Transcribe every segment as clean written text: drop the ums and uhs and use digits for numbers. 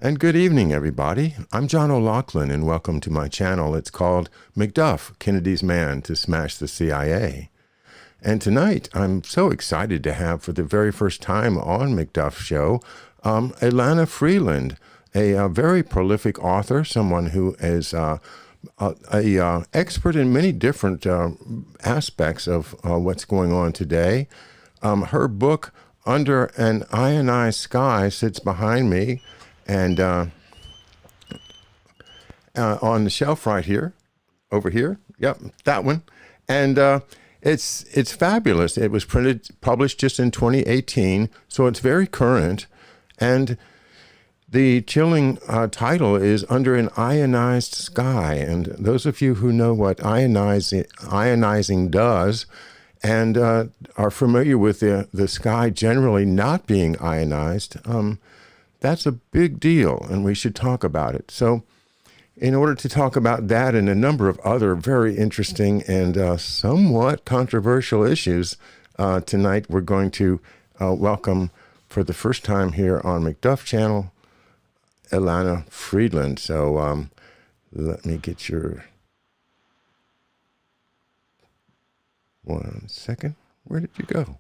And good evening, everybody. I'm John O'Loughlin, and welcome to my channel. It's called McDuff, Kennedy's Man to Smash the CIA. And tonight, I'm so excited to have, for the very first time on McDuff's show, Elana Freeland, a very prolific author, someone who is a expert in many different aspects of what's going on today. Her book, Under an Ionized Sky, sits behind me, and on the shelf right here, over here, yep, that one. And it's fabulous. It was published just in 2018, so it's very current. And the chilling title is Under an Ionized Sky. And those of you who know what ionizing does and are familiar with the sky generally not being ionized, that's a big deal, and we should talk about it. So in order to talk about that and a number of other very interesting and somewhat controversial issues, tonight we're going to welcome, for the first time here on McDuff Channel, Elana Freeland. So let me get your... One second. Where did you go?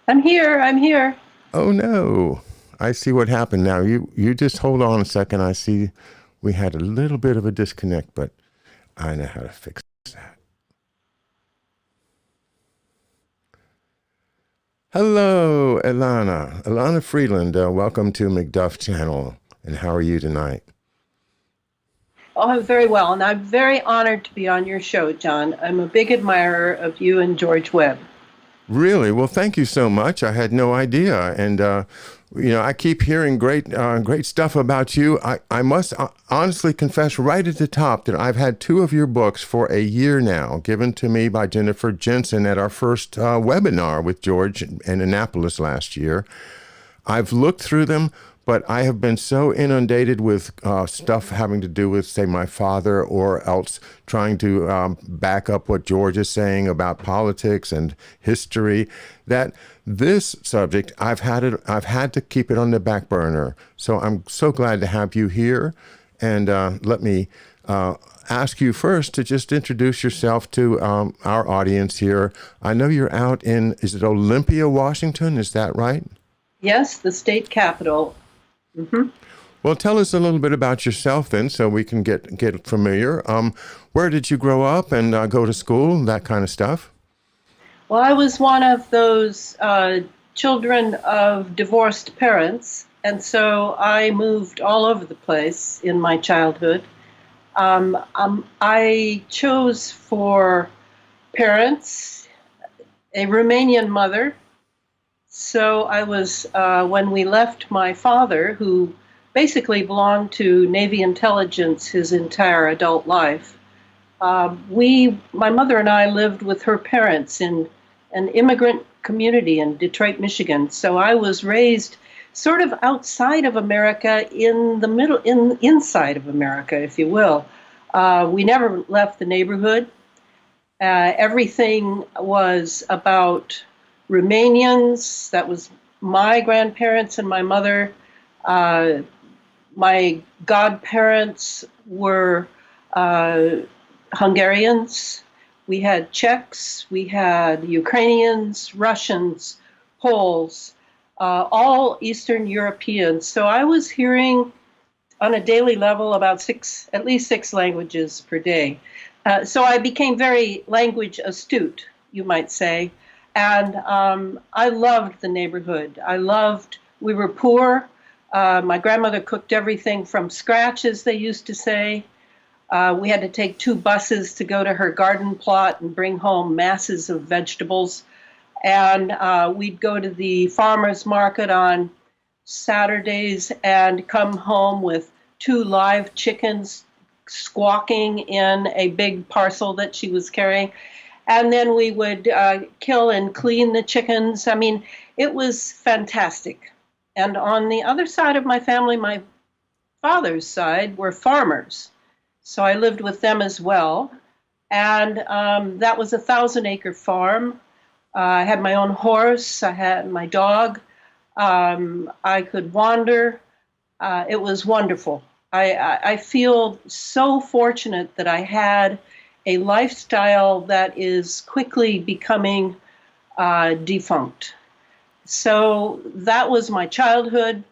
I'm here. Oh, no. I see what happened now. You just hold on a second. I see we had a little bit of a disconnect, but I know how to fix that. Hello, Elana. Elana Freeland, welcome to McDuff Channel. And how are you tonight? Oh, I'm very well, and I'm very honored to be on your show, John. I'm a big admirer of you and George Webb. Really? Well, thank you so much. I had no idea. And, I keep hearing great stuff about you. I must honestly confess right at the top that I've had two of your books for a year now, given to me by Jennifer Jensen at our first webinar with George in Annapolis last year. I've looked through them, but I have been so inundated with stuff having to do with, say, my father, or else trying to back up what George is saying about politics and history, that this subject, I've had to keep it on the back burner. So I'm so glad to have you here. And let me ask you first to just introduce yourself to our audience here. I know you're out in, is it Olympia, Washington? Is that right? Yes, the state capital. Mm-hmm. Well, tell us a little bit about yourself then, so we can get familiar. Where did you grow up and go to school, that kind of stuff? Well, I was one of those children of divorced parents, and so I moved all over the place in my childhood. I chose for parents a Romanian mother. So I was, when we left my father, who basically belonged to Navy intelligence his entire adult life, my mother and I lived with her parents in an immigrant community in Detroit, Michigan. So I was raised sort of outside of America, in the middle, inside of America, if you will. We never left the neighborhood. Everything was about Romanians. That was my grandparents and my mother. My godparents were Hungarians. We had Czechs, we had Ukrainians, Russians, Poles, all Eastern Europeans. So I was hearing on a daily level about at least six languages per day. So I became very language astute, you might say. And I loved the neighborhood. We were poor. My grandmother cooked everything from scratch, as they used to say. We had to take 2 buses to go to her garden plot and bring home masses of vegetables. And we'd go to the farmer's market on Saturdays and come home with 2 live chickens squawking in a big parcel that she was carrying. And then we would kill and clean the chickens. I mean, it was fantastic. And on the other side of my family, my father's side, were farmers. So I lived with them as well. And that was a 1,000-acre farm. I had my own horse. I had my dog. I could wander. It was wonderful. I feel so fortunate that I had a lifestyle that is quickly becoming defunct. So that was my childhood.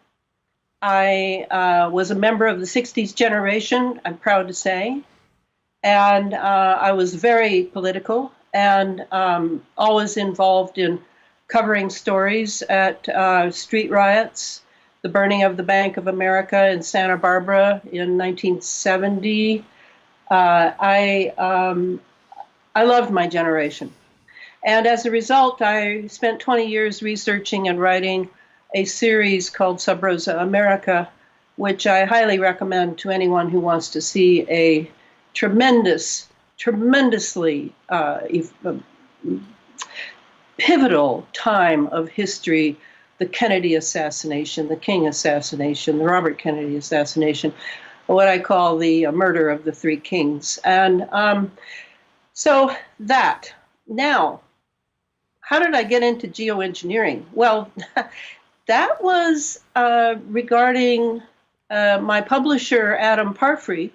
I was a member of the 60s generation, I'm proud to say. And I was very political and always involved in covering stories at street riots, the burning of the Bank of America in Santa Barbara in 1970. I loved my generation. And as a result, I spent 20 years researching and writing a series called Sub Rosa America, which I highly recommend to anyone who wants to see a tremendously pivotal time of history, the Kennedy assassination, the King assassination, the Robert Kennedy assassination, what I call the murder of the three kings. And so that. Now, how did I get into geoengineering? Well, that was regarding my publisher, Adam Parfrey,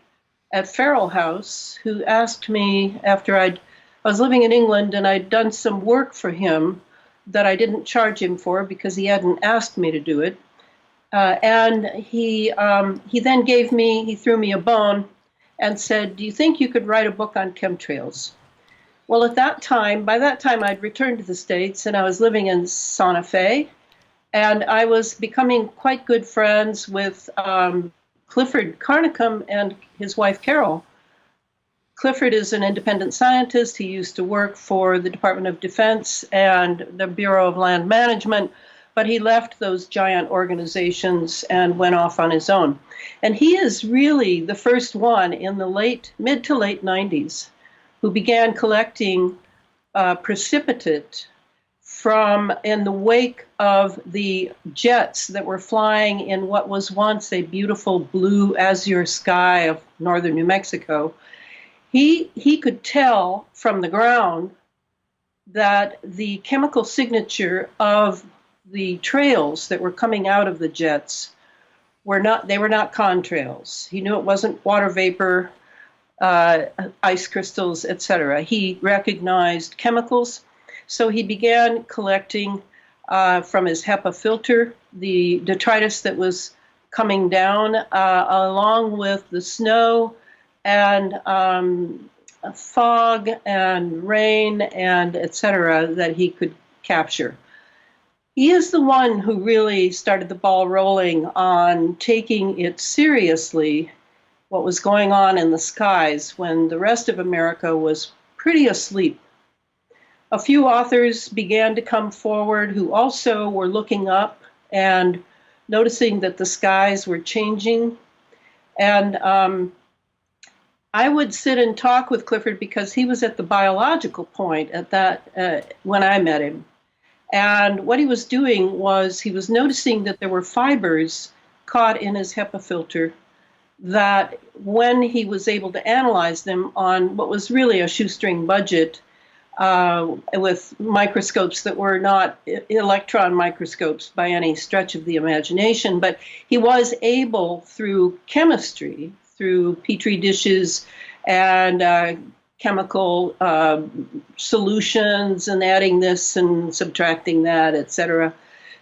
at Farrell House, who asked me after I was living in England and I'd done some work for him that I didn't charge him for because he hadn't asked me to do it. And he then he threw me a bone and said, "Do you think you could write a book on chemtrails?" Well, by that time, I'd returned to the States and I was living in Santa Fe. And I was becoming quite good friends with Clifford Carnicom and his wife, Carol. Clifford is an independent scientist. He used to work for the Department of Defense and the Bureau of Land Management, but he left those giant organizations and went off on his own. And he is really the first one in the mid to late 90s who began collecting precipitate in the wake of the jets that were flying in what was once a beautiful blue azure sky of northern New Mexico. He could tell from the ground that the chemical signature of the trails that were coming out of the jets were not contrails. He knew it wasn't water vapor, ice crystals, etc. He recognized chemicals. So he began collecting from his HEPA filter the detritus that was coming down, along with the snow and fog and rain and etc. that he could capture. He is the one who really started the ball rolling on taking it seriously, what was going on in the skies when the rest of America was pretty asleep. A few authors began to come forward who also were looking up and noticing that the skies were changing. And I would sit and talk with Clifford because he was at the biological point at that when I met him. And what he was doing was he was noticing that there were fibers caught in his HEPA filter that when he was able to analyze them on what was really a shoestring budget, with microscopes that were not electron microscopes by any stretch of the imagination, but he was able, through chemistry, through petri dishes and chemical solutions and adding this and subtracting that, etc.,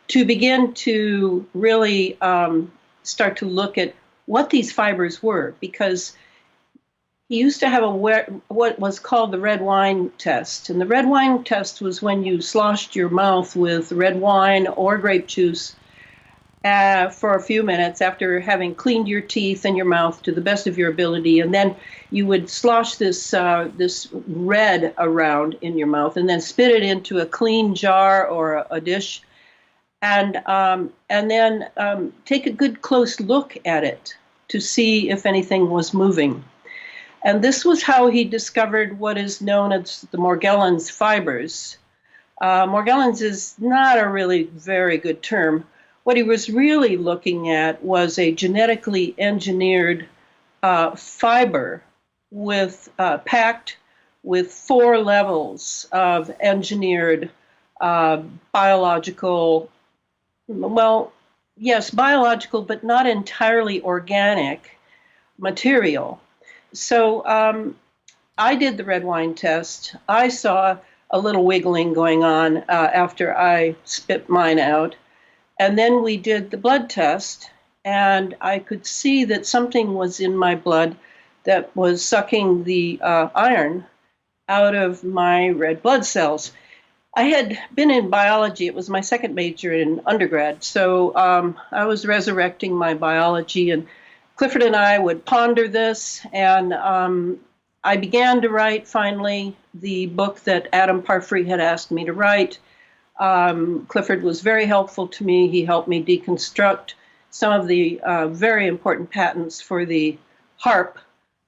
to begin to really start to look at what these fibers were, because he used to have what was called the red wine test. And the red wine test was when you sloshed your mouth with red wine or grape juice for a few minutes after having cleaned your teeth and your mouth to the best of your ability. And then you would slosh this red around in your mouth and then spit it into a clean jar or a dish. And then take a good close look at it to see if anything was moving. And this was how he discovered what is known as the Morgellons fibers. Morgellons is not a really very good term. What he was really looking at was a genetically engineered fiber packed with 4 levels of engineered biological, yes, biological, but not entirely organic material. So I did the red wine test. I saw a little wiggling going on after I spit mine out. And then we did the blood test, and I could see that something was in my blood that was sucking the iron out of my red blood cells. I had been in biology. It was my second major in undergrad. So I was resurrecting my biology, and Clifford and I would ponder this. And I began to write, finally, the book that Adam Parfrey had asked me to write. Clifford was very helpful to me. He helped me deconstruct some of the very important patents for the HAARP,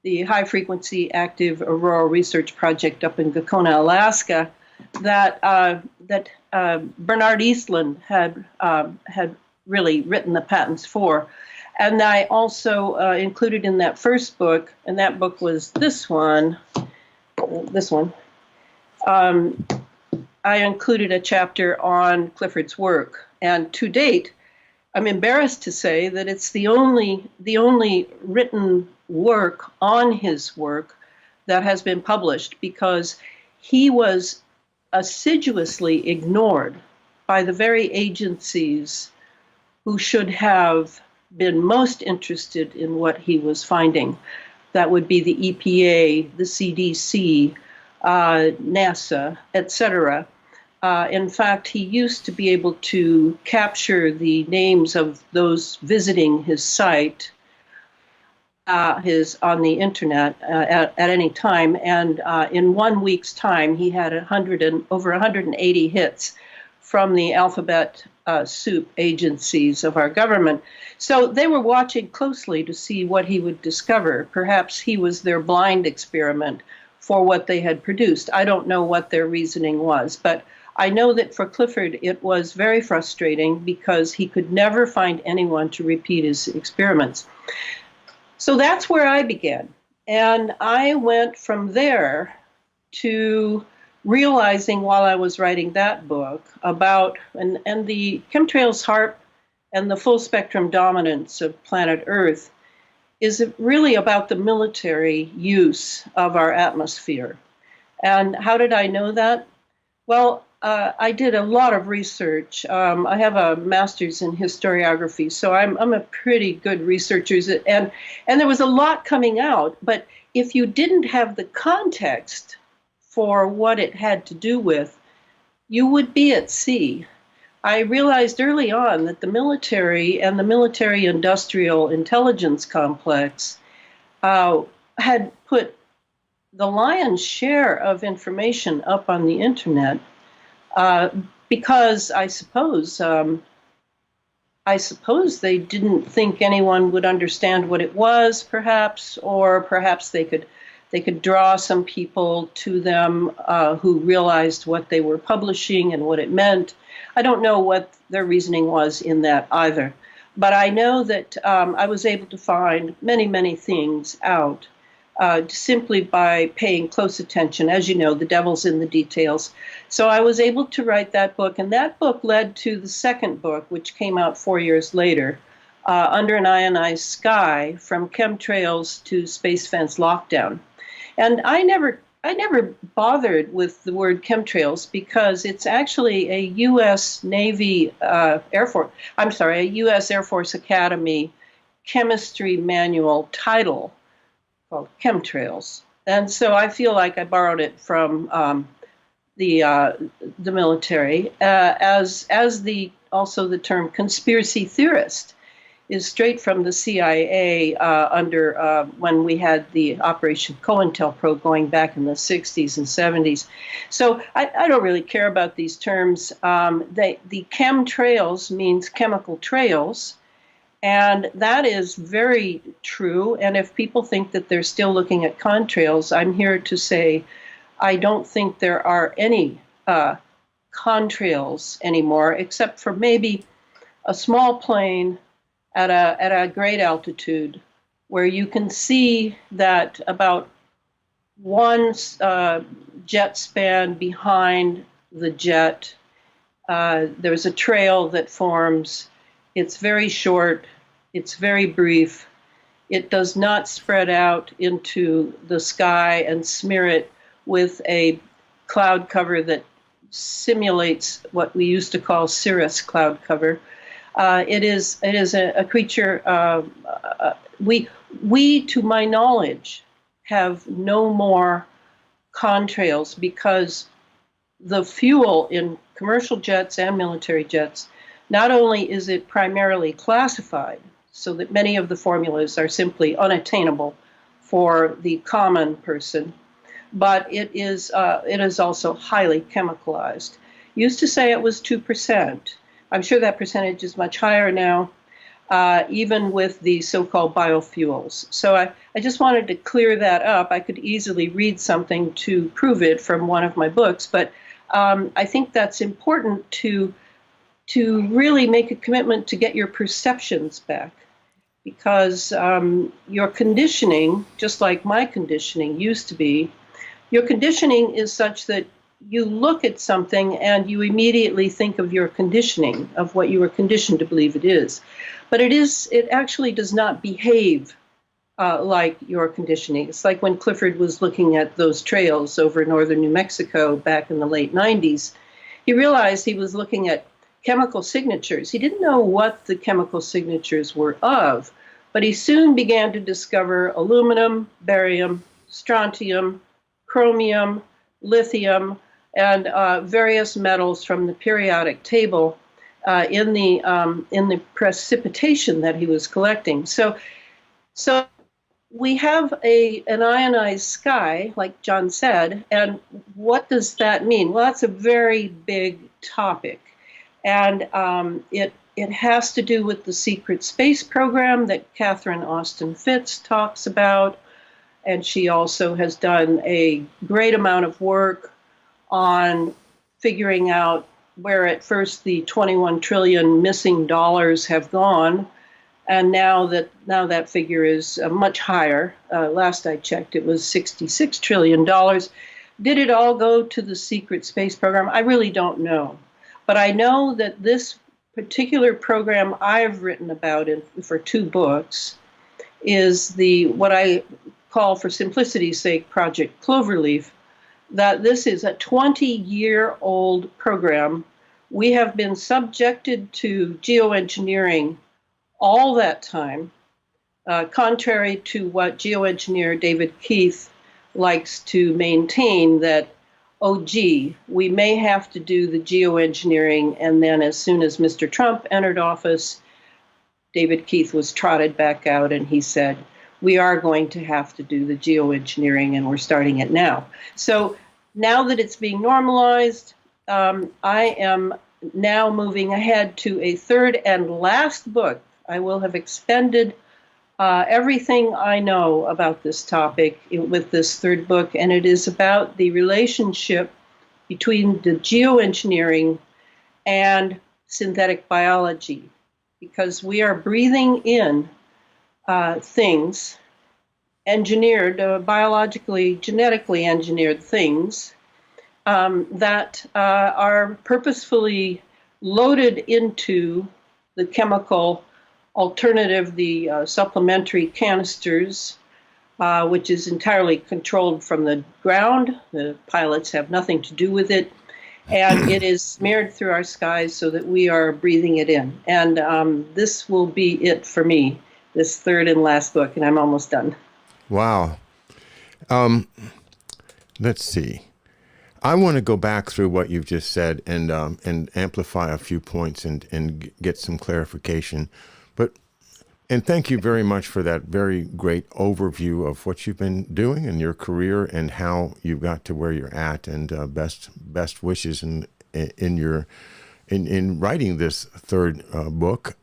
the High Frequency Active Auroral Research Project up in Gakona, Alaska, that Bernard Eastland had really written the patents for. And I also included in that first book, and that book was this one. I included a chapter on Clifford's work, and to date, I'm embarrassed to say that it's the only written work on his work that has been published, because he was assiduously ignored by the very agencies who should have been most interested in what he was finding. That would be the EPA, the CDC, NASA, etc. In fact, he used to be able to capture the names of those visiting his site on the internet at any time, and in 1 week's time, he had over 180 hits from the alphabet soup agencies of our government. So they were watching closely to see what he would discover. Perhaps he was their blind experiment for what they had produced. I don't know what their reasoning was, but I know that for Clifford, it was very frustrating because he could never find anyone to repeat his experiments. So that's where I began. And I went from there to realizing while I was writing that book about, and the chemtrails HAARP and the full spectrum dominance of planet Earth is really about the military use of our atmosphere. And how did I know that? Well, I did a lot of research. I have a master's in historiography, so I'm a pretty good researcher, and there was a lot coming out. But if you didn't have the context for what it had to do with, you would be at sea. I realized early on that the military and the military-industrial intelligence complex had put the lion's share of information up on the internet because I suppose they didn't think anyone would understand what it was, perhaps, or perhaps they could draw some people to them who realized what they were publishing and what it meant. I don't know what their reasoning was in that either. But I know that I was able to find many, many things out simply by paying close attention. As you know, the devil's in the details. So I was able to write that book, and that book led to the second book, which came out 4 years later, Under an Ionized Sky, From Chemtrails to Space Fence Lockdown. And I never bothered with the word chemtrails because it's actually a U.S. Navy a U.S. Air Force Academy chemistry manual title called Chemtrails. And so I feel like I borrowed it from the military, as also the term conspiracy theorist is straight from the CIA under when we had the Operation COINTELPRO going back in the 60s and 70s. So I don't really care about these terms. The chemtrails means chemical trails, and that is very true. And if people think that they're still looking at contrails, I'm here to say I don't think there are any contrails anymore, except for maybe a small plane at a great altitude, where you can see that about one jet span behind the jet, there's a trail that forms, It's very short. It's very brief. It does not spread out into the sky and smear it with a cloud cover that simulates what we used to call cirrus cloud cover. It is a creature. We, to my knowledge, have no more contrails because the fuel in commercial jets and military jets, not only is it primarily classified, so that many of the formulas are simply unattainable for the common person, but it is also highly chemicalized. Used to say it was 2%. I'm sure that percentage is much higher now, even with the so-called biofuels. So I just wanted to clear that up. I could easily read something to prove it from one of my books, but I think that's important to really make a commitment to get your perceptions back, because your conditioning, just like my conditioning used to be, your conditioning is such that you look at something and you immediately think of your conditioning, of what you were conditioned to believe it is. But it actually does not behave like your conditioning. It's like when Clifford was looking at those trails over northern New Mexico back in the late 90s. He realized he was looking at chemical signatures. He didn't know what the chemical signatures were of, but he soon began to discover aluminum, barium, strontium, chromium, lithium, and various metals from the periodic table in the precipitation that he was collecting. So we have an ionized sky, like John said, and what does that mean? Well, that's a very big topic, and it has to do with the secret space program that Catherine Austin Fitts talks about, and she also has done a great amount of work on figuring out where at first the 21 trillion missing dollars have gone, and now that figure is much higher. Last I checked, it was $66 trillion. Did it all go to the secret space program? I really don't know. But I know that this particular program I've written about for 2 books is what I call, for simplicity's sake, Project Cloverleaf, that this is a 20-year-old program. We have been subjected to geoengineering all that time, contrary to what geoengineer David Keith likes to maintain, that, oh, gee, we may have to do the geoengineering. And then as soon as Mr. Trump entered office, David Keith was trotted back out and he said, we are going to have to do the geoengineering, and we're starting it now. So now that it's being normalized, I am now moving ahead to a 3rd and last book. I will have expended everything I know about this topic with this 3rd book, and it is about the relationship between the geoengineering and synthetic biology, because we are breathing in things, engineered, biologically, genetically engineered things that are purposefully loaded into the chemical alternative, the supplementary canisters, which is entirely controlled from the ground. The pilots have nothing to do with it. And it is smeared through our skies so that we are breathing it in. And this will be it for me, this 3rd and last book, and I'm almost done. Wow. Let's see. I want to go back through what you've just said and amplify a few points and get some clarification. And thank you very much for that very great overview of what you've been doing in your career and how you got to where you're at. And best wishes in writing this 3rd book.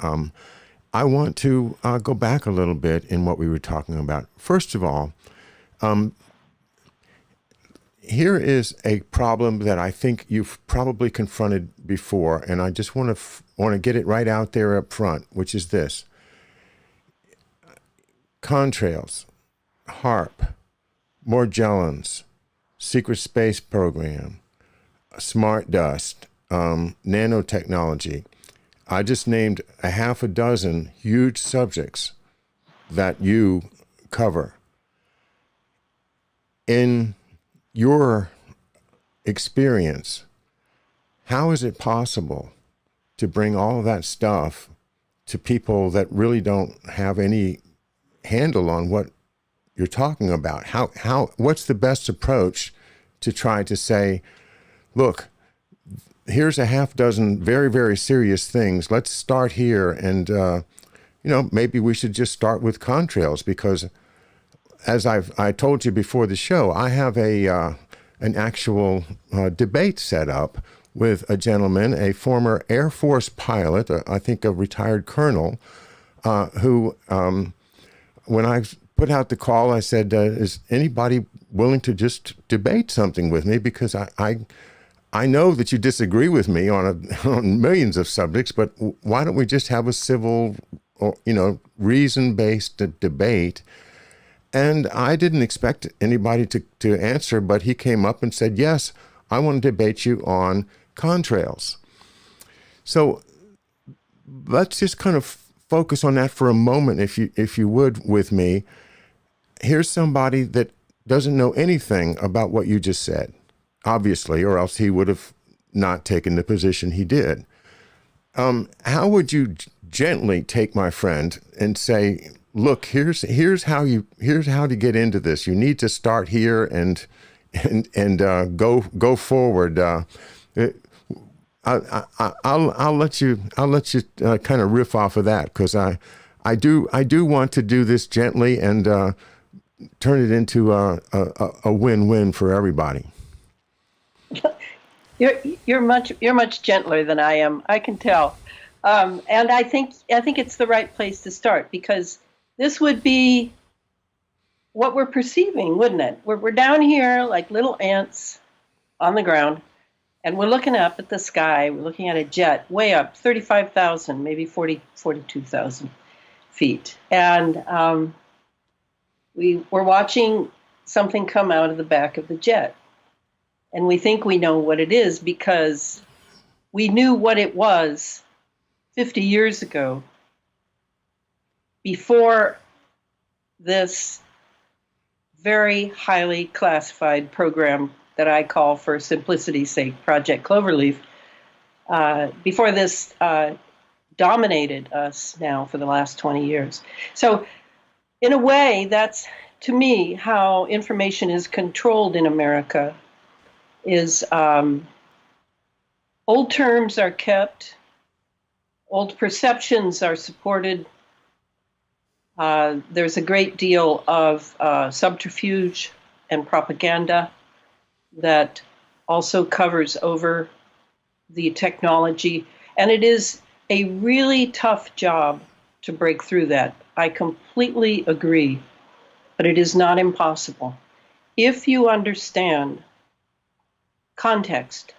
I want to go back a little bit in what we were talking about. First of all, here is a problem that I think you've probably confronted before, and I just want to get it right out there up front, which is this. Contrails, HARP, Morgellons, Secret Space Program, Smart Dust, nanotechnology. I just named a half a dozen huge subjects that you cover. In your experience, how is it possible to bring all of that stuff to people that really don't have any handle on what you're talking about? What's the best approach to try to say, look, here's a half dozen very, very serious things. Let's start here. And, maybe we should just start with contrails, because as I told you before the show, I have an actual debate set up with a gentleman, a former Air Force pilot, I think a retired colonel, who, when I put out the call, I said, is anybody willing to just debate something with me? Because I know that you disagree with me on millions of subjects, but why don't we just have a civil, or, reason-based debate? And I didn't expect anybody to answer, but he came up and said, yes, I want to debate you on contrails. So let's just kind of focus on that for a moment, if you would, with me. Here's somebody that doesn't know anything about what you just said, obviously, or else he would have not taken the position he did. How would you gently take my friend and say, look, here's how to get into this. You need to start here and go forward. I'll let you kind of riff off of that, because I do want to do this gently and turn it into a win-win for everybody. You're much gentler than I am. I can tell, and I think it's the right place to start, because this would be what we're perceiving, wouldn't it? We're down here like little ants on the ground, and we're looking up at the sky. We're looking at a jet way up, 35,000, maybe 42,000 feet, and we're watching something come out of the back of the jet. And we think we know what it is because we knew what it was 50 years ago, before this very highly classified program that I call, for simplicity's sake, Project Cloverleaf. Before this dominated us now for the last 20 years. So in a way, that's, to me, how information is controlled in America. Is old terms are kept, old perceptions are supported. There's a great deal of subterfuge and propaganda that also covers over the technology. And it is a really tough job to break through that. I completely agree, but it is not impossible. If you understand context,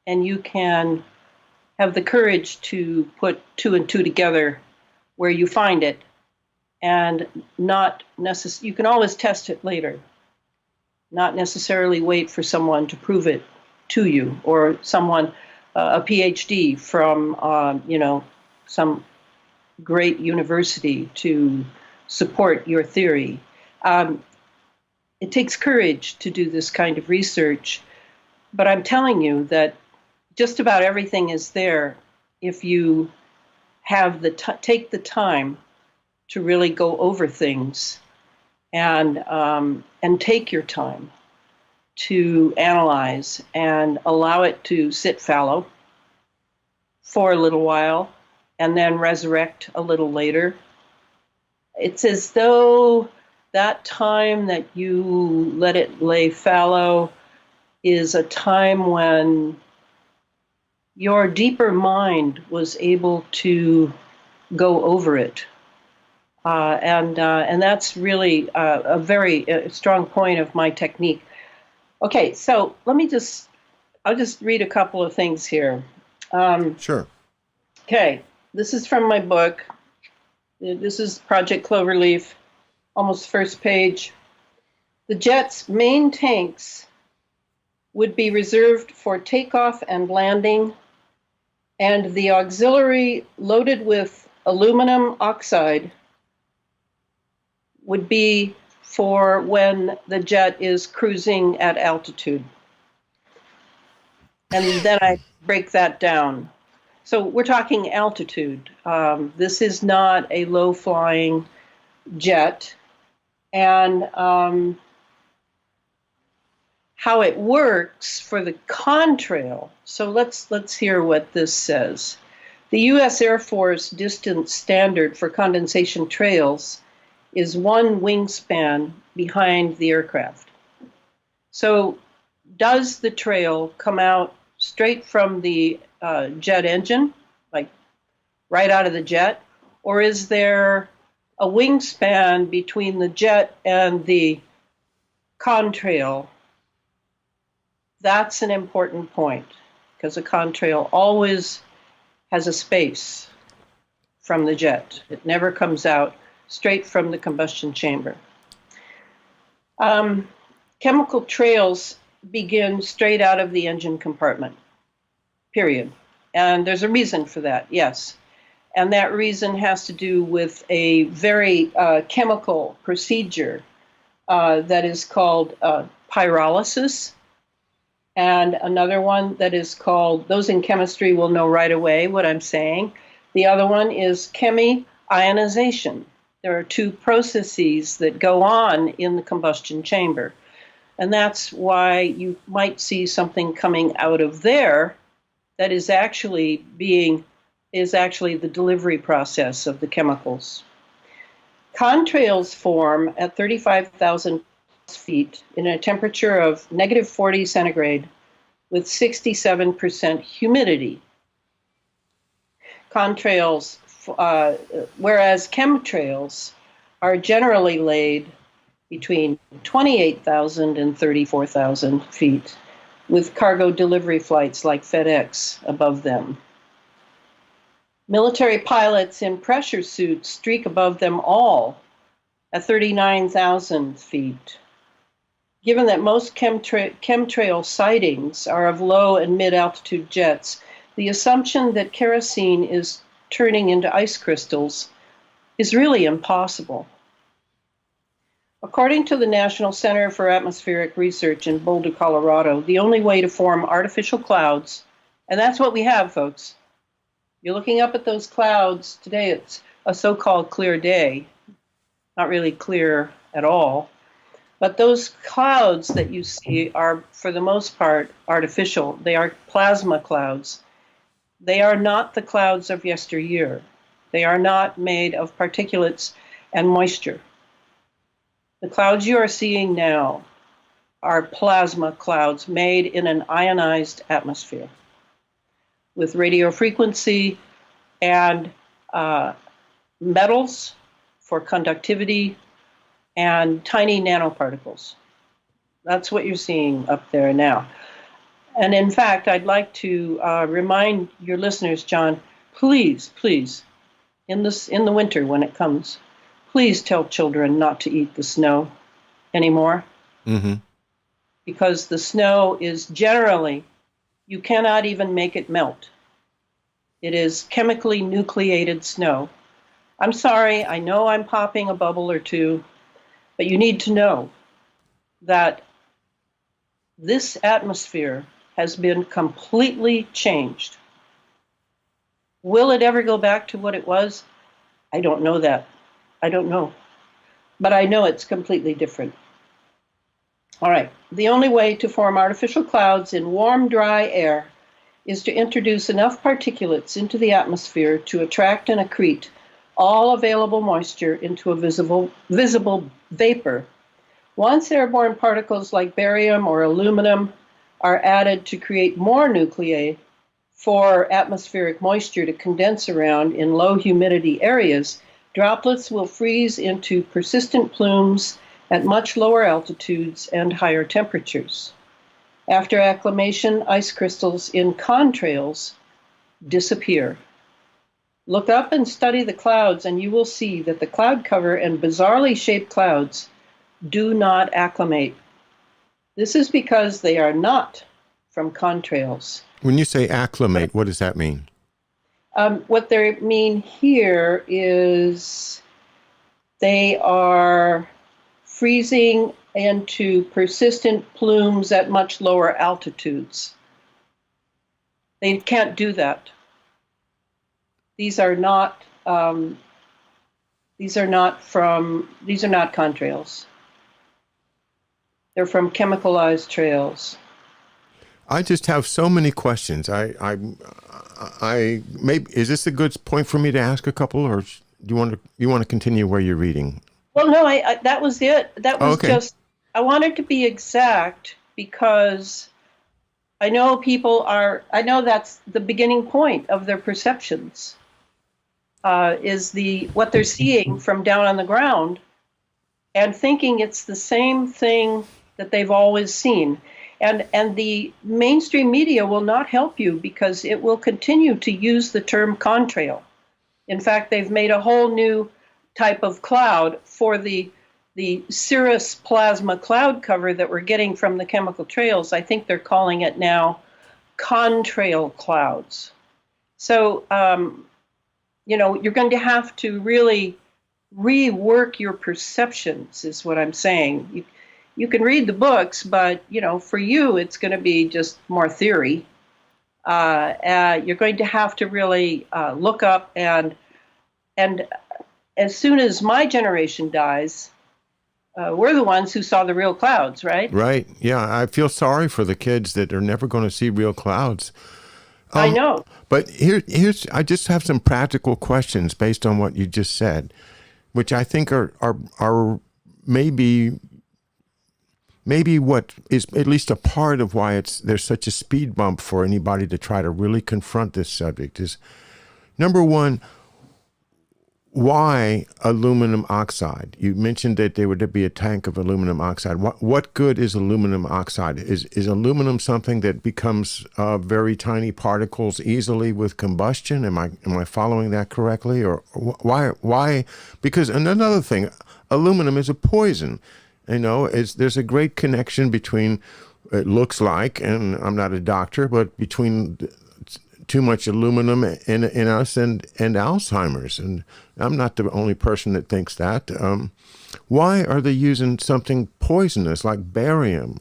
and you can have the courage to put two and two together where you find it, and not necessarily, you can always test it later, not necessarily wait for someone to prove it to you, or someone, a PhD from, some great university to support your theory. It takes courage to do this kind of research. But I'm telling you that just about everything is there if you have take the time to really go over things, and take your time to analyze and allow it to sit fallow for a little while and then resurrect a little later. It's as though that time that you let it lay fallow is a time when your deeper mind was able to go over it. And that's really a very strong point of my technique. Okay, so I'll just read a couple of things here. Sure. Okay, this is from my book. This is Project Cloverleaf, almost first page. The jet's main tanks would be reserved for takeoff and landing, And the auxiliary loaded with aluminum oxide would be for when the jet is cruising at altitude. And then I break that down. So we're talking altitude. This is not a low-flying jet. And how it works for the contrail. So let's hear what this says. The U.S. Air Force distance standard for condensation trails is 1 wingspan behind the aircraft. So does the trail come out straight from the jet engine, like right out of the jet, or is there a wingspan between the jet and the contrail? That's an important point, because a contrail always has a space from the jet. It never comes out straight from the combustion chamber. Chemical trails begin straight out of the engine compartment, period. And there's a reason for that, yes. And that reason has to do with a very chemical procedure that is called pyrolysis. And another one that is called, those in chemistry will know right away what I'm saying. The other one is chemi-ionization. There are 2 processes that go on in the combustion chamber. And that's why you might see something coming out of there that is actually the delivery process of the chemicals. Contrails form at 35,000 feet in a temperature of -40 centigrade with 67% humidity. Contrails, whereas chemtrails are generally laid between 28,000 and 34,000 feet, with cargo delivery flights like FedEx above them. Military pilots in pressure suits streak above them all at 39,000 feet. Given that most chemtrail sightings are of low and mid-altitude jets, the assumption that kerosene is turning into ice crystals is really impossible. According to the National Center for Atmospheric Research in Boulder, Colorado, the only way to form artificial clouds, and that's what we have, folks. You're looking up at those clouds. Today it's a so-called clear day, not really clear at all. But those clouds that you see are, for the most part, artificial. They are plasma clouds. They are not the clouds of yesteryear. They are not made of particulates and moisture. The clouds you are seeing now are plasma clouds made in an ionized atmosphere with radio frequency and metals for conductivity and tiny nanoparticles. That's what you're seeing up there now. And in fact, I'd like to remind your listeners, John, please, in the winter when it comes, please tell children not to eat the snow anymore. Mm-hmm. Because the snow is generally, you cannot even make it melt. It is chemically nucleated snow. I'm sorry, I know I'm popping a bubble or two, but you need to know that this atmosphere has been completely changed. Will it ever go back to what it was? I don't know that. I don't know. But I know it's completely different. All right. The only way to form artificial clouds in warm, dry air is to introduce enough particulates into the atmosphere to attract and accrete all available moisture into a visible vapor. Once airborne particles like barium or aluminum are added to create more nuclei for atmospheric moisture to condense around in low humidity areas, droplets will freeze into persistent plumes at much lower altitudes and higher temperatures. After acclimation, ice crystals in contrails disappear. Look up and study the clouds, and you will see that the cloud cover and bizarrely shaped clouds do not acclimate. This is because they are not from contrails. When you say acclimate, what does that mean? What they mean here is they are freezing into persistent plumes at much lower altitudes. They can't do that. These are not contrails. They're from chemicalized trails. I just have so many questions. I maybe is this a good point for me to ask a couple, or do you want to continue where you're reading? Well, no, I that was it. That was Okay. just, I wanted to be exact because I know that's the beginning point of their perceptions, is what they're seeing from down on the ground and thinking it's the same thing that they've always seen. And the mainstream media will not help you because it will continue to use the term contrail. In fact, they've made a whole new type of cloud for the cirrus plasma cloud cover that we're getting from the chemical trails. I think they're calling it now contrail clouds. So, you're going to have to really rework your perceptions, is what I'm saying. You can read the books, but, for you, it's going to be just more theory. You're going to have to really look up and as soon as my generation dies, we're the ones who saw the real clouds, right? Right. Yeah. I feel sorry for the kids that are never going to see real clouds. I know. But I just have some practical questions based on what you just said, which I think are maybe what is at least a part of why there's such a speed bump for anybody to try to really confront this subject is, number one, why aluminum oxide? You mentioned that there would be a tank of aluminum oxide. What good is aluminum oxide? Is aluminum something that becomes very tiny particles easily with combustion? Am I following that correctly? Or why? Because another thing, aluminum is a poison. There's a great connection between, it looks like, and I'm not a doctor, but between too much aluminum in us and Alzheimer's. And I'm not the only person that thinks that. Why are they using something poisonous like barium?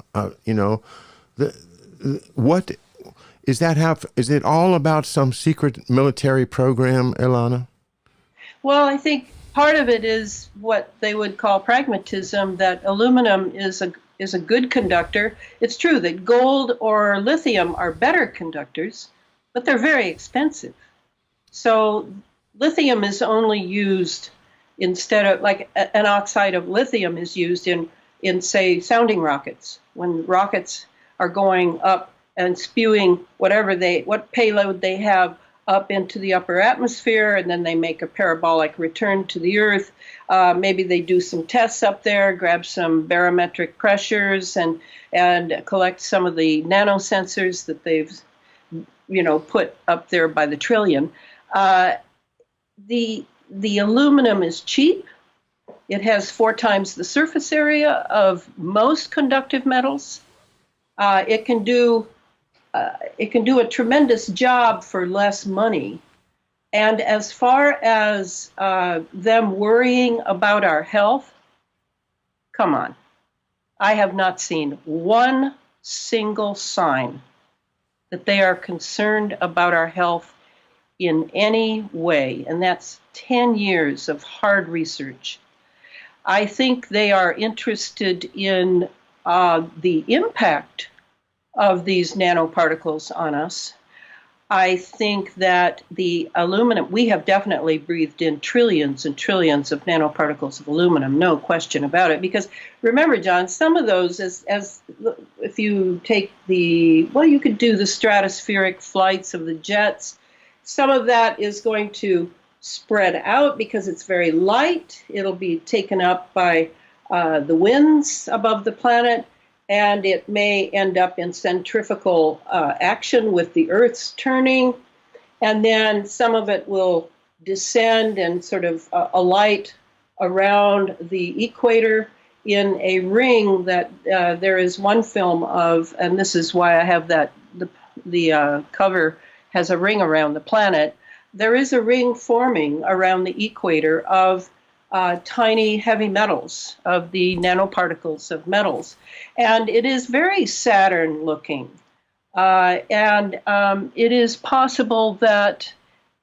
What is that? Is it all about some secret military program, Elana? Well, I think part of it is what they would call pragmatism, that aluminum is a good conductor. It's true that gold or lithium are better conductors, but they're very expensive. So lithium is only used instead of, like, an oxide of lithium is used in say, sounding rockets. When rockets are going up and spewing what payload they have up into the upper atmosphere, and then they make a parabolic return to the Earth. Maybe they do some tests up there, grab some barometric pressures, and collect some of the nanosensors that they've put up there by the trillion. The aluminum is cheap. It has 4 times the surface area of most conductive metals. It can do a tremendous job for less money. And as far as them worrying about our health, come on. I have not seen one single sign that they are concerned about our health in any way. And that's 10 years of hard research. I think they are interested in the impact of these nanoparticles on us. I think that the aluminum, we have definitely breathed in trillions and trillions of nanoparticles of aluminum, no question about it. Because remember, John, some of those, as if you take you could do the stratospheric flights of the jets, some of that is going to spread out because it's very light. It'll be taken up by the winds above the planet, and it may end up in centrifugal action with the Earth's turning. And then some of it will descend and sort of alight around the equator in a ring that there is one film of, and this is why I have that, the cover has a ring around the planet. there is a ring forming around the equator of tiny heavy metals, of the nanoparticles of metals. And it is very Saturn looking. And it is possible that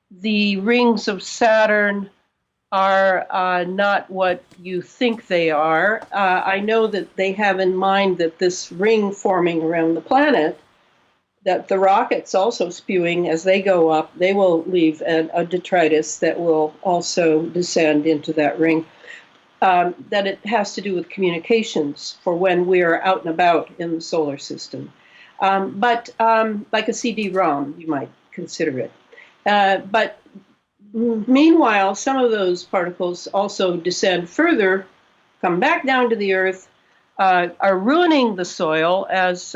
the rings of Saturn are not what you think they are. I know that they have in mind that this ring forming around the planet, that the rockets also spewing as they go up, they will leave a detritus that will also descend into that ring. That it has to do with communications for when we're out and about in the solar system. But like a CD-ROM, you might consider it. But meanwhile, some of those particles also descend further, come back down to the Earth, are ruining the soil, as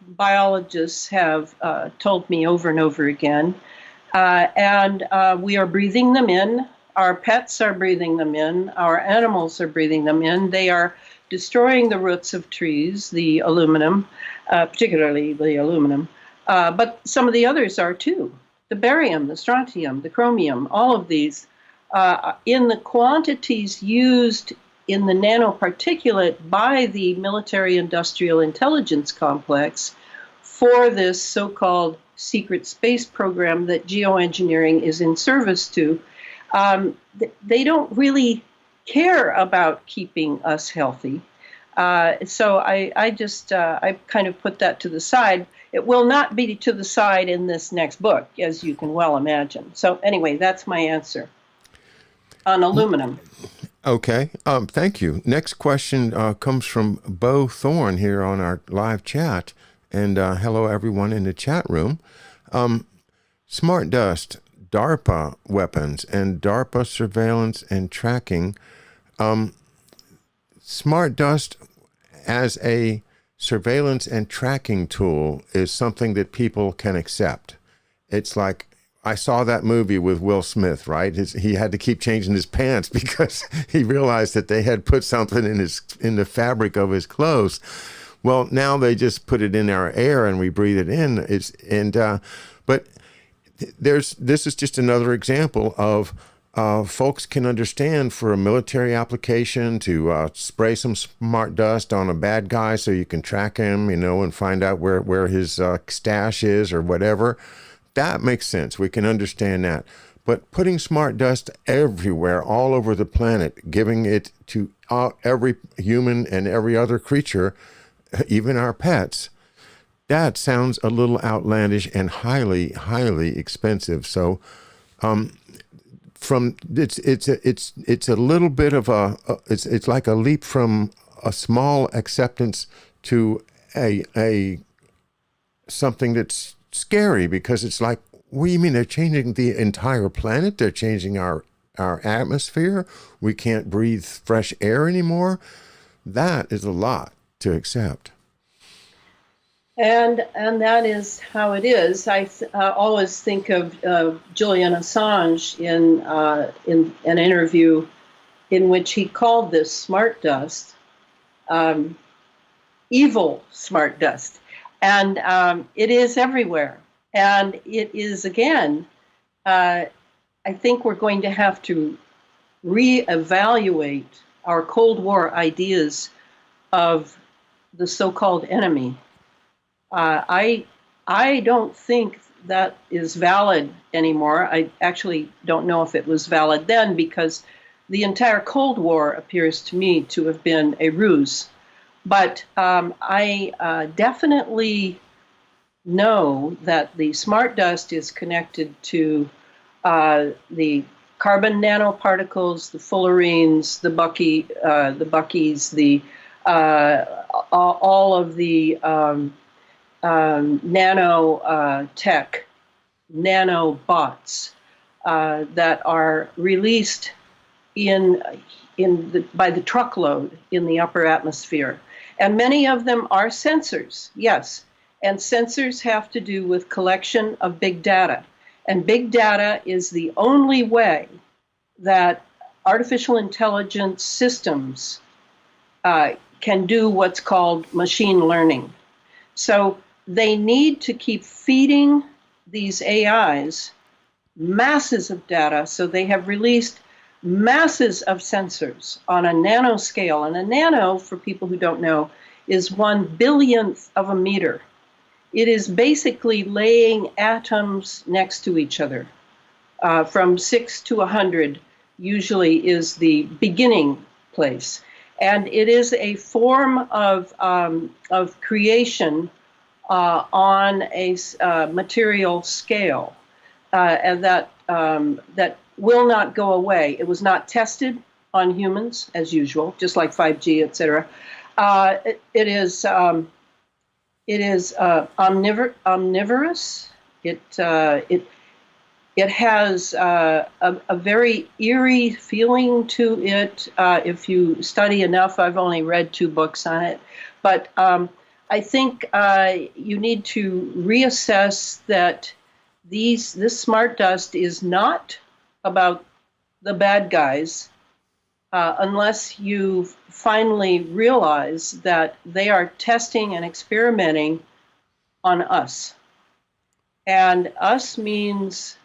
biologists have told me over and over again. And we are breathing them in. Our pets are breathing them in. Our animals are breathing them in. They are destroying the roots of trees, the aluminum, particularly the aluminum. But some of the others are too. The barium, the strontium, the chromium, all of these, in the quantities used in the nanoparticulate by the military-industrial intelligence complex for this so-called secret space program that geoengineering is in service to, they don't really care about keeping us healthy. So I kind of put that to the side. It will not be to the side in this next book, as you can well imagine. So anyway, that's my answer on aluminum. Okay. Thank you. Next question comes from Bo Thorne here on our live chat. And hello, everyone in the chat room. Smart dust, DARPA weapons, and DARPA surveillance and tracking. Smart dust as a surveillance and tracking tool is something that people can accept. It's like, I saw that movie with Will Smith, right? He had to keep changing his pants because he realized that they had put something in the fabric of his clothes. Well, now they just put it in our air and we breathe it in. But this is just another example of folks can understand for a military application to spray some smart dust on a bad guy so you can track him, and find out where his stash is or whatever. That makes sense. We can understand that. But putting smart dust everywhere, all over the planet, giving it to every human and every other creature, even our pets, that sounds a little outlandish and highly, highly expensive. So, it's a little bit of it's like a leap from a small acceptance to a something that's scary, because it's like, what do you mean they're changing the entire planet? They're changing our atmosphere. We can't breathe fresh air anymore. That is a lot to accept. And that is how it is. I always think of Julian Assange in an interview in which he called this smart dust evil smart dust. And it is everywhere. And it is, again, I think we're going to have to reevaluate our Cold War ideas of the so-called enemy. I don't think that is valid anymore. I actually don't know if it was valid then, because the entire Cold War appears to me to have been a ruse. But I definitely know that the smart dust is connected to the carbon nanoparticles, the fullerenes, the Buckies, all of the nanotech, nanobots that are released by the truckload in the upper atmosphere. And many of them are sensors, yes. And sensors have to do with collection of big data. And big data is the only way that artificial intelligence systems can do what's called machine learning. So they need to keep feeding these AIs masses of data. So they have released masses of sensors on a nanoscale. And a nano, for people who don't know, is 1/1000th of a meter. It is basically laying atoms next to each other. From 6 to 100 usually is the beginning place. And it is a form of creation on a material scale, and that will not go away. It was not tested on humans, as usual, just like 5G, et cetera. It is omnivorous. It has a very eerie feeling to it. If you study enough, I've only read 2 books on it, but I think you need to reassess that this smart dust is not about the bad guys, unless you finally realize that they are testing and experimenting on us. And us means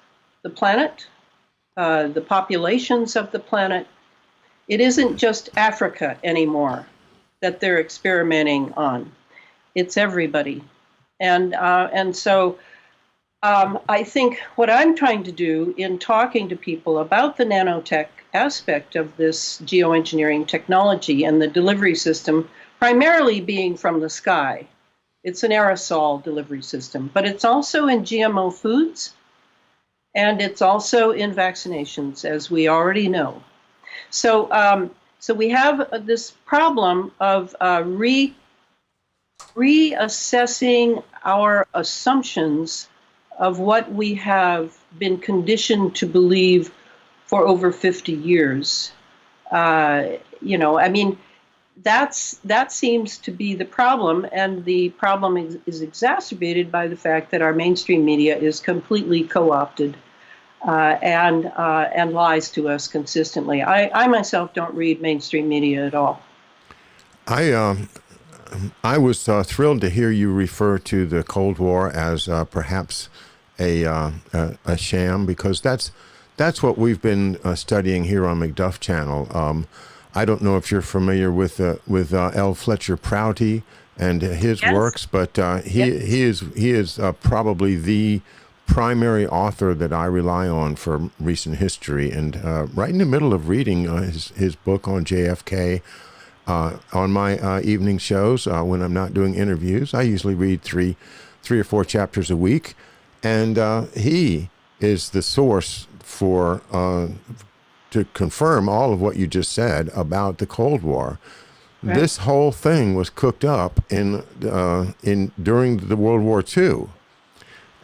the planet, the populations of the planet. It isn't just Africa anymore that they're experimenting on. It's everybody. And so I think what I'm trying to do in talking to people about the nanotech aspect of this geoengineering technology and the delivery system, primarily being from the sky. It's an aerosol delivery system, but it's also in GMO foods, and it's also in vaccinations, as we already know. So we have this problem of reassessing our assumptions of what we have been conditioned to believe for over 50 years. That seems to be the problem, and the problem is exacerbated by the fact that our mainstream media is completely co-opted and lies to us consistently. I myself don't read mainstream media at all. I was thrilled to hear you refer to the Cold War as perhaps a sham, because that's what we've been studying here on McDuff Channel. I don't know if you're familiar with L. Fletcher Prouty and his works, but he is probably the primary author that I rely on for recent history. And right in the middle of reading his book on JFK, on my evening shows, when I'm not doing interviews, I usually read three or four chapters a week, and he is the source for to confirm all of what you just said about the Cold War. Right. This whole thing was cooked up in during the World War II.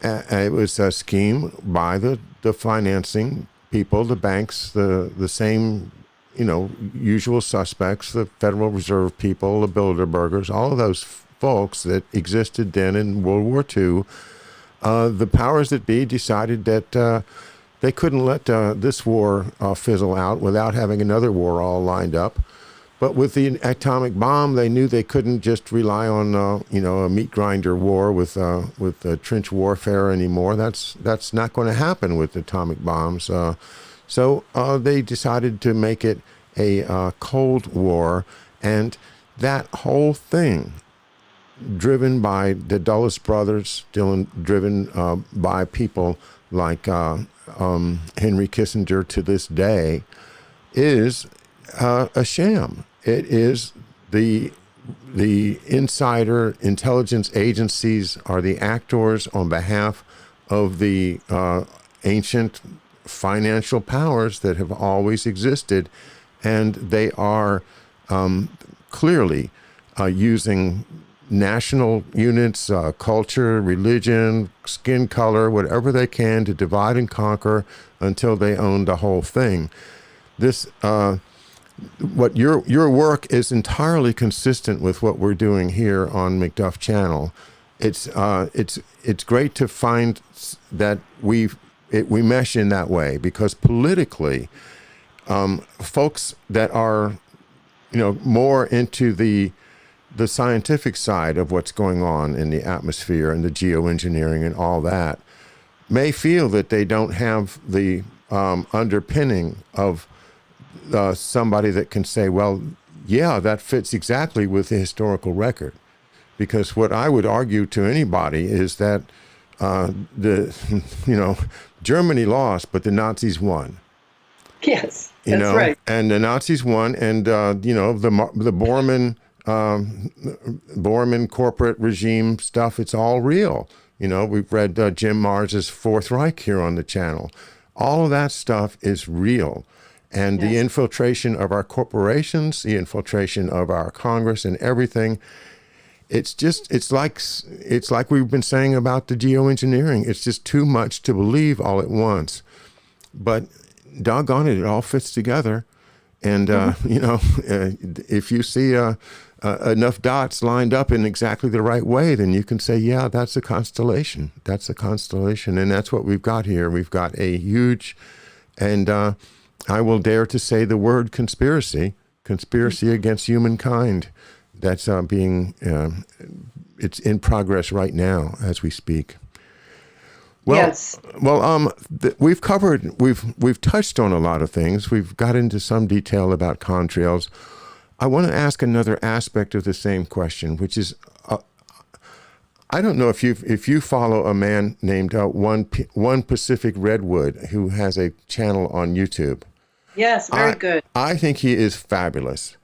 It was a scheme by the financing people, the banks, the same, usual suspects, the Federal Reserve people, the Bilderbergers, all of those folks that existed then in World War II. The powers that be decided that they couldn't let this war fizzle out without having another war all lined up. But with the atomic bomb, they knew they couldn't just rely on a meat grinder war with trench warfare anymore. That's not going to happen with atomic bombs. So they decided to make it a Cold War, and that whole thing, driven by the Dulles brothers, driven by people like Henry Kissinger to this day, is a sham. It is the insider intelligence agencies are the actors on behalf of the ancient financial powers that have always existed, and they are clearly using national units, culture, religion, skin color, whatever they can to divide and conquer until they own the whole thing. This, what your work is entirely consistent with what we're doing here on McDuff Channel. It's great to find that we mesh in that way, because politically, folks that are, more into the scientific side of what's going on in the atmosphere and the geoengineering and all that, may feel that they don't have the underpinning of somebody that can say, well, yeah, that fits exactly with the historical record. Because what I would argue to anybody is that Germany lost, but the Nazis won. Yes, that's right. And the Nazis won, and the Bormann corporate regime stuff. It's all real. We've read Jim Mars's Fourth Reich here on the channel. All of that stuff is real. And the infiltration of our corporations, the infiltration of our Congress and everything, it's like we've been saying about the geoengineering. It's just too much to believe all at once. But doggone it, it all fits together. And, if you see enough dots lined up in exactly the right way, then you can say, yeah, that's a constellation. That's a constellation. And that's what we've got here. We've got a huge, and I will dare to say the word conspiracy against humankind. That's it's in progress right now as we speak. Well, yes. Well, we've touched on a lot of things. We've got into some detail about contrails. I want to ask another aspect of the same question, which is, I don't know if you follow a man named One Pacific Redwood who has a channel on YouTube. Yes, very good. I think he is fabulous.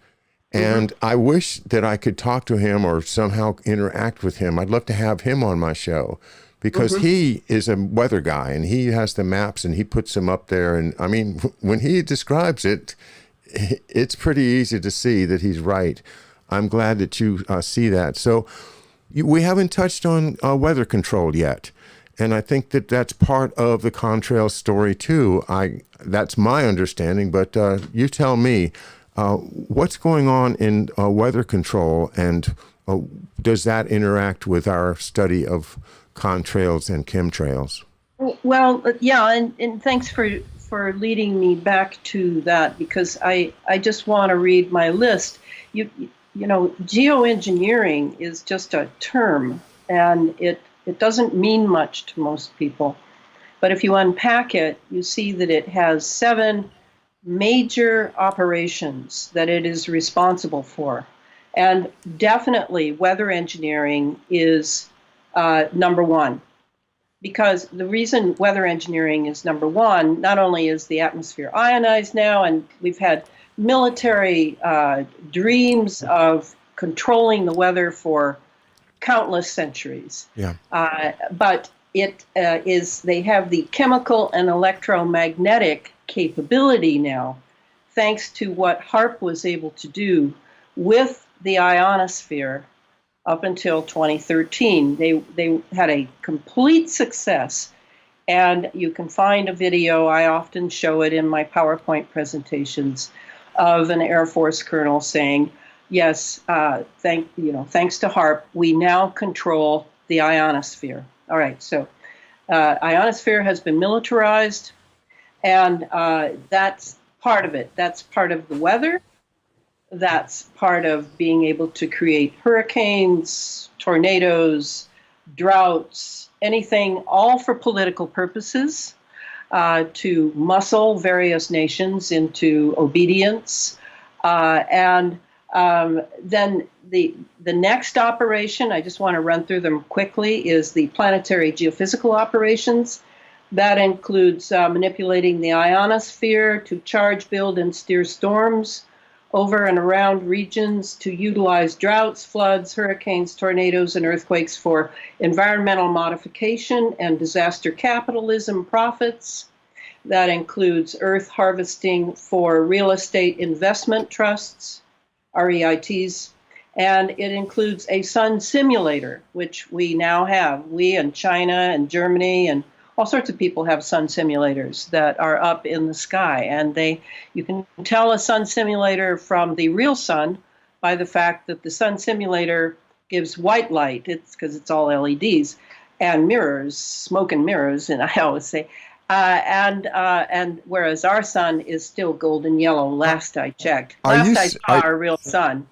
And I wish that I could talk to him or somehow interact with him. I'd love to have him on my show because he is a weather guy and he has the maps and he puts them up there. And I mean, when he describes it, it's pretty easy to see that he's right. I'm glad that you see that. So we haven't touched on weather control yet. And I think that that's part of the contrail story too. That's my understanding, but you tell me. What's going on in weather control, and does that interact with our study of contrails and chemtrails? Well, yeah, and thanks for leading me back to that, because I just want to read my list. Geoengineering is just a term, and it doesn't mean much to most people. But if you unpack it, you see that it has 7 major operations that it is responsible for. And definitely weather engineering is number one. Because the reason weather engineering is number one, not only is the atmosphere ionized now, and we've had military dreams of controlling the weather for countless centuries. Yeah. But they have the chemical and electromagnetic capability now, thanks to what HAARP was able to do with the ionosphere up until 2013. They had a complete success, and you can find a video, I often show it in my PowerPoint presentations, of an Air Force colonel saying, yes, thanks to HAARP, we now control the ionosphere. All right, so ionosphere has been militarized, and that's part of it. That's part of the weather. That's part of being able to create hurricanes, tornadoes, droughts, anything, all for political purposes, to muscle various nations into obedience. And then the next operation, I just want to run through them quickly, is the planetary geophysical operations. That includes manipulating the ionosphere to charge, build, and steer storms over and around regions, to utilize droughts, floods, hurricanes, tornadoes, and earthquakes for environmental modification and disaster capitalism profits. That includes earth harvesting for real estate investment trusts, REITs, and it includes a sun simulator, which we now have. We and China and Germany and all sorts of people have sun simulators that are up in the sky, and you can tell a sun simulator from the real sun by the fact that the sun simulator gives white light. It's because it's all LEDs and mirrors, smoke and mirrors, and I always say, and whereas our sun is still golden yellow. Last I checked, I saw our real sun.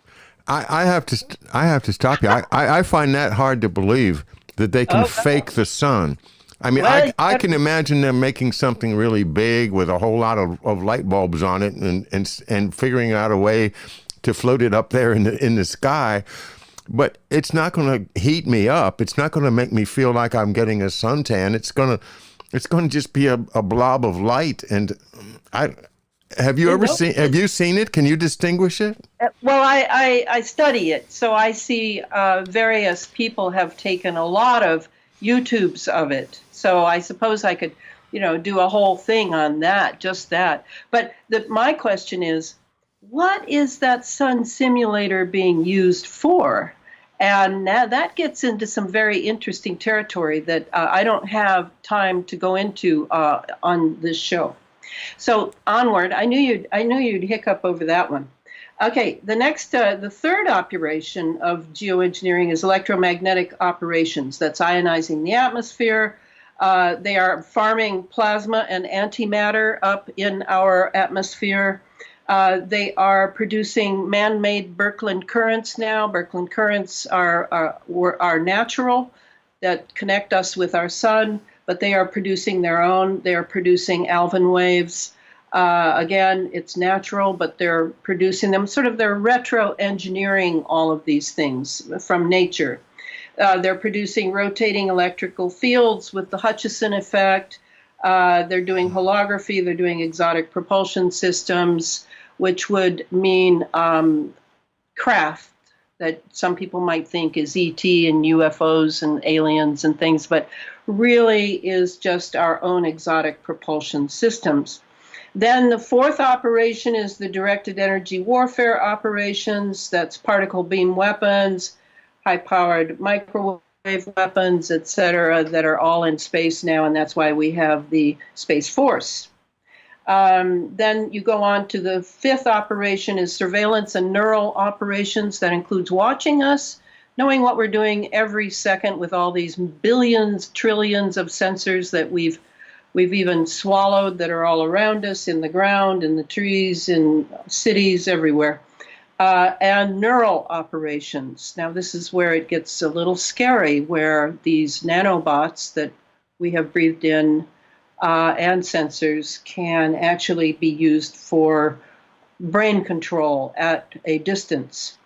I have to stop you. I find that hard to believe that they can fake the sun. I mean, Well, I can imagine them making something really big with a whole lot of light bulbs on it, and figuring out a way to float it up there in the sky. But it's not going to heat me up. It's not going to make me feel like I'm getting a suntan. It's going to just be a blob of light. And have you seen it? Can you distinguish it? Well, I study it, so I see various people have taken a lot of YouTubes of it. So I suppose I could, do a whole thing on that, just that. But my question is, what is that sun simulator being used for? And now that gets into some very interesting territory that I don't have time to go into on this show. So onward, I knew you'd hiccup over that one. Okay, the third operation of geoengineering is electromagnetic operations. That's ionizing the atmosphere. They are farming plasma and antimatter up in our atmosphere. They are producing man-made Birkeland currents now. Birkeland currents are natural, that connect us with our sun, but they are producing their own. They are producing Alvin waves. Again, it's natural, but they're producing them. They're retro-engineering all of these things from nature. They're producing rotating electrical fields with the Hutchison effect. They're doing holography. They're doing exotic propulsion systems, which would mean craft that some people might think is ET and UFOs and aliens and things, but really is just our own exotic propulsion systems. Then the fourth operation is the directed energy warfare operations. That's particle beam weapons, high-powered microwave weapons, etc., that are all in space now, and that's why we have the Space Force. Then you go on to the fifth operation is surveillance and neural operations. That includes watching us, knowing what we're doing every second with all these billions, trillions of sensors that we've even swallowed that are all around us, in the ground, in the trees, in cities, everywhere. And neural operations. Now, this is where it gets a little scary, where these nanobots that we have breathed in and sensors can actually be used for brain control at a distance.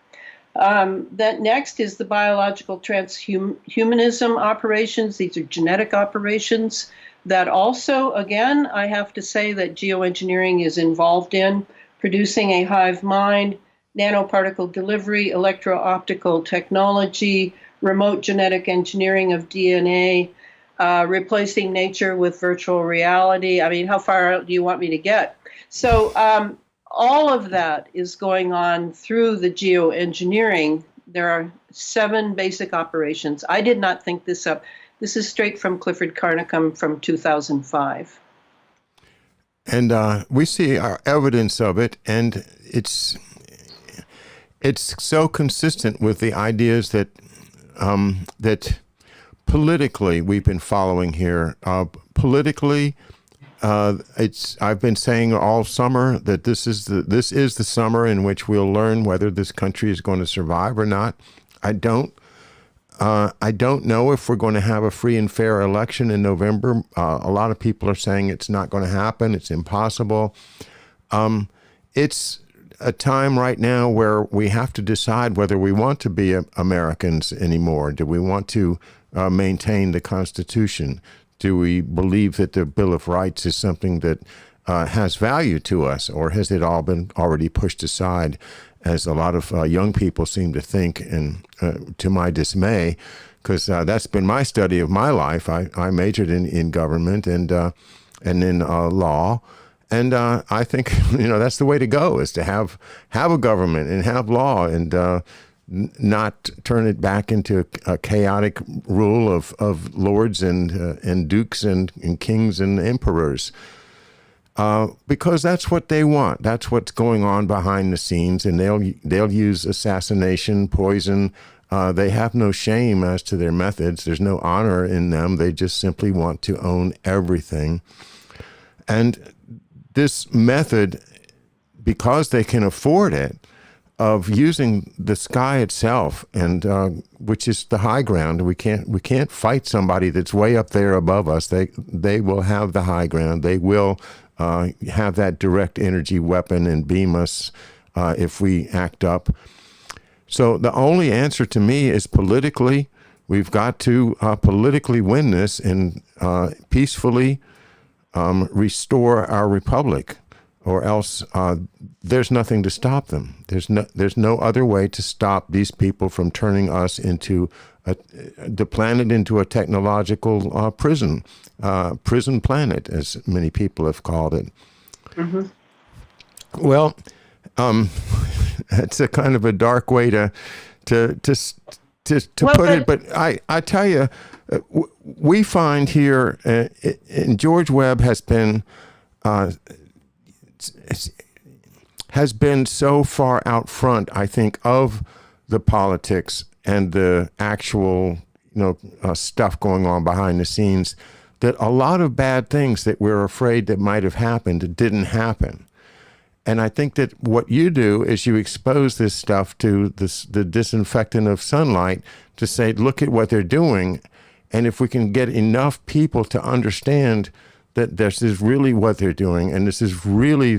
That next is the biological transhumanism operations. These are genetic operations that also, again, I have to say that geoengineering is involved in producing a hive mind, nanoparticle delivery, electro-optical technology, remote genetic engineering of DNA, replacing nature with virtual reality. I mean, how far out do you want me to get? So all of that is going on through the geoengineering. There are 7 basic operations. I did not think this up. This is straight from Clifford Carnicom from 2005. And we see our evidence of it, and it's so consistent with the ideas that that politically we've been following here. Politically, I've been saying all summer that this is the summer in which we'll learn whether this country is going to survive or not. I don't know if we're going to have a free and fair election in November. A lot of people are saying it's not going to happen. It's impossible. It's a time right now where we have to decide whether we want to be Americans anymore. Do we want to maintain the Constitution? Do we believe that the Bill of Rights is something that has value to us, or has it all been already pushed aside, as a lot of young people seem to think, and to my dismay, because that's been my study of my life. I majored in government and in law. And I think, that's the way to go, is to have a government and have law, and not turn it back into a chaotic rule of lords and dukes and kings and emperors. Because that's what they want. That's what's going on behind the scenes, and they'll use assassination, poison. They have no shame as to their methods. There's no honor in them. They just simply want to own everything. And this method, because they can afford it, of using the sky itself, and which is the high ground. We can't fight somebody that's way up there above us. They will have the high ground. They will have that direct energy weapon and beam us if we act up. So the only answer to me is politically. We've got to politically win this and peacefully restore our republic, or else there's nothing to stop them. There's no other way to stop these people from turning us into the planet into a technological prison planet, as many people have called it. Mm-hmm. Well, it's a kind of a dark way to put it, but I tell you, we find here, and George Webb has been so far out front, I think, of the politics and the actual, stuff going on behind the scenes, that a lot of bad things that we're afraid that might have happened didn't happen. And I think that what you do is you expose this stuff to the disinfectant of sunlight to say, look at what they're doing. And if we can get enough people to understand that this is really what they're doing, and this is really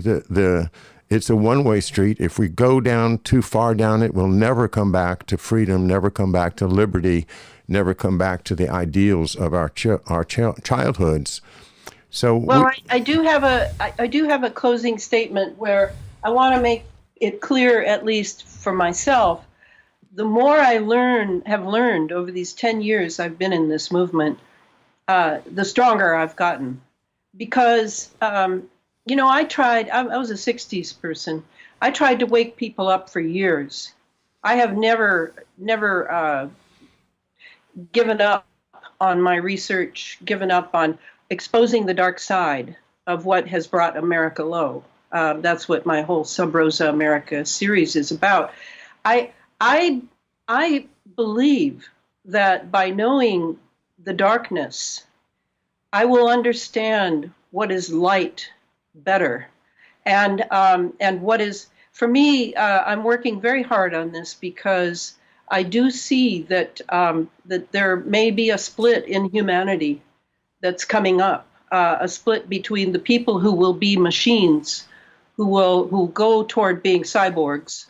it's a one-way street. If we go down too far down it, we'll never come back to freedom, never come back to liberty, never come back to the ideals of our childhoods. So I do have a closing statement where I want to make it clear, at least for myself, the more I have learned over these 10 years I've been in this movement, the stronger I've gotten. Because, I was a 60s person. I tried to wake people up for years. I have never given up on my research, given up on exposing the dark side of what has brought America low. That's what my whole Sub Rosa America series is about. I believe that by knowing the darkness, I will understand what is light better, and what is, for me. I'm working very hard on this because I do see that that there may be a split in humanity that's coming up, a split between the people who will be machines, who go toward being cyborgs,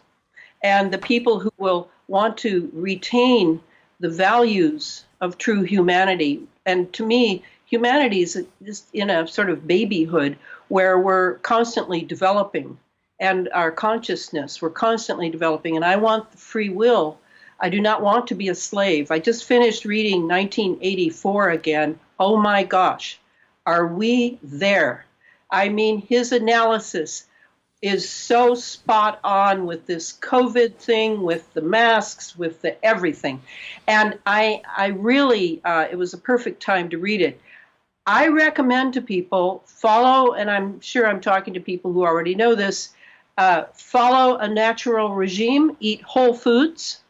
and the people who will want to retain the values of true humanity. And to me, humanity is just in a sort of babyhood where we're constantly developing, and our consciousness, we're constantly developing. And I want the free will. I do not want to be a slave. I just finished reading 1984 again. Oh my gosh, are we there? I mean, his analysis is so spot on with this COVID thing, with the masks, with the everything. And I really, it was a perfect time to read it. I recommend to people follow, and I'm sure I'm talking to people who already know this, follow a natural regime, eat whole foods,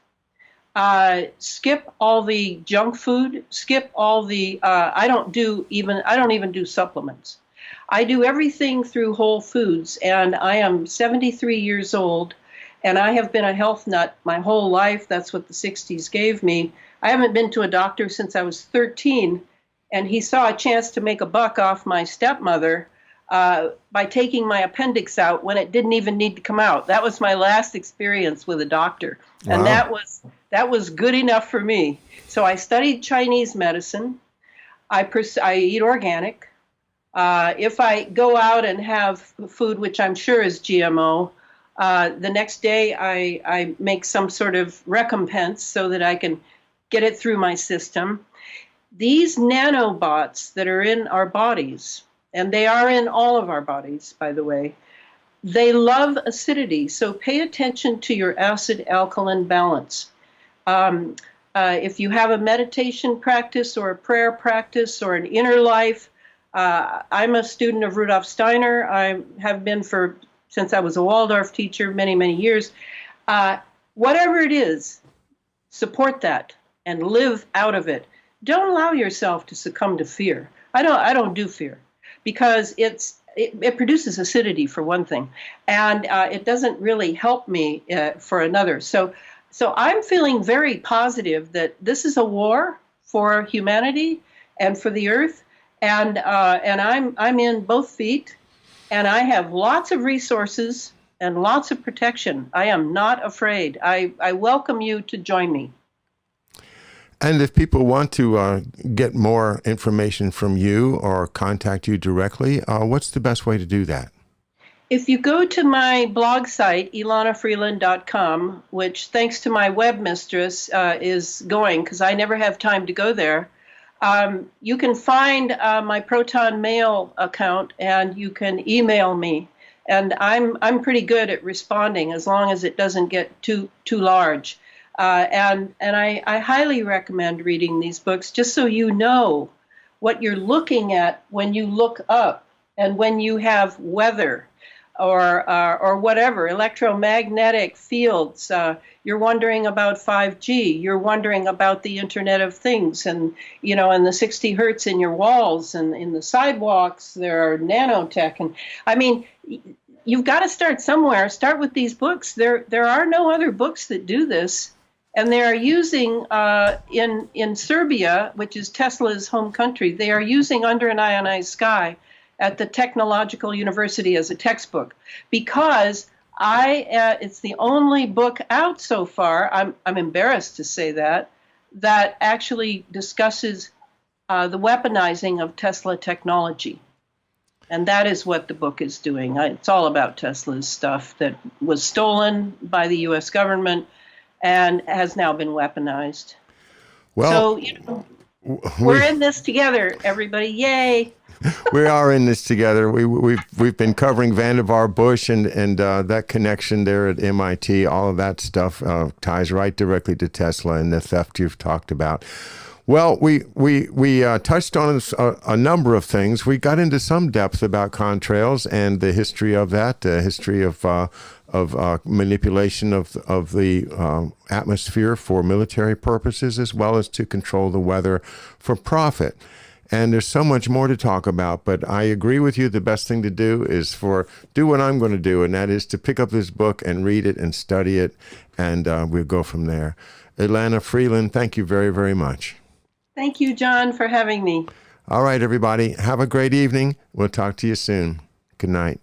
skip all the junk food, skip all the, I don't even do supplements. I do everything through Whole Foods, and I am 73 years old, and I have been a health nut my whole life. That's what the 60s gave me. I haven't been to a doctor since I was 13, and he saw a chance to make a buck off my stepmother by taking my appendix out when it didn't even need to come out. That was my last experience with a doctor, and Wow. that was good enough for me. So I studied Chinese medicine. I eat organic. If I go out and have food, which I'm sure is GMO, the next day I make some sort of recompense so that I can get it through my system. These nanobots that are in our bodies, and they are in all of our bodies, by the way, they love acidity. So pay attention to your acid-alkaline balance. If you have a meditation practice or a prayer practice or an inner life, I'm a student of Rudolf Steiner. I have been since I was a Waldorf teacher many, many years. Whatever it is, support that and live out of it. Don't allow yourself to succumb to fear. I don't do fear because it's it produces acidity for one thing, and it doesn't really help me for another. So I'm feeling very positive that this is a war for humanity and for the earth, and I'm in both feet, and I have lots of resources and lots of protection. I am not afraid. I welcome you to join me. And if people want to get more information from you or contact you directly, what's the best way to do that? If you go to my blog site, elanafreeland.com, which thanks to my webmistress is going because I never have time to go there, you can find my Proton Mail account and you can email me. And I'm pretty good at responding as long as it doesn't get too large. And I highly recommend reading these books just so you know what you're looking at when you look up and when you have weather or whatever, electromagnetic fields. You're wondering about 5G. You're wondering about the Internet of Things and, and the 60 hertz in your walls and in the sidewalks. There are nanotech. And I mean, you've got to start somewhere. Start with these books. There are no other books that do this. And they are using, in Serbia, which is Tesla's home country, they are using Under an Ionized Sky at the Technological University as a textbook because it's the only book out so far, I'm embarrassed to say that actually discusses the weaponizing of Tesla technology. And that is what the book is doing. It's all about Tesla's stuff that was stolen by the U.S. government and has now been weaponized. Well, so, we're in this together, everybody. Yay. We are in this together. We've been covering Vannevar Bush and that connection there at MIT. All of that stuff ties right directly to Tesla and the theft you've talked about. Well, we touched on a number of things. We got into some depth about contrails and the history of that, the history of manipulation of the atmosphere for military purposes, as well as to control the weather for profit. And there's so much more to talk about, but I agree with you. The best thing to do is do what I'm going to do, and that is to pick up this book and read it and study it, and we'll go from there. Elana Freeland, thank you very, very much. Thank you, John, for having me. All right, everybody. Have a great evening. We'll talk to you soon. Good night.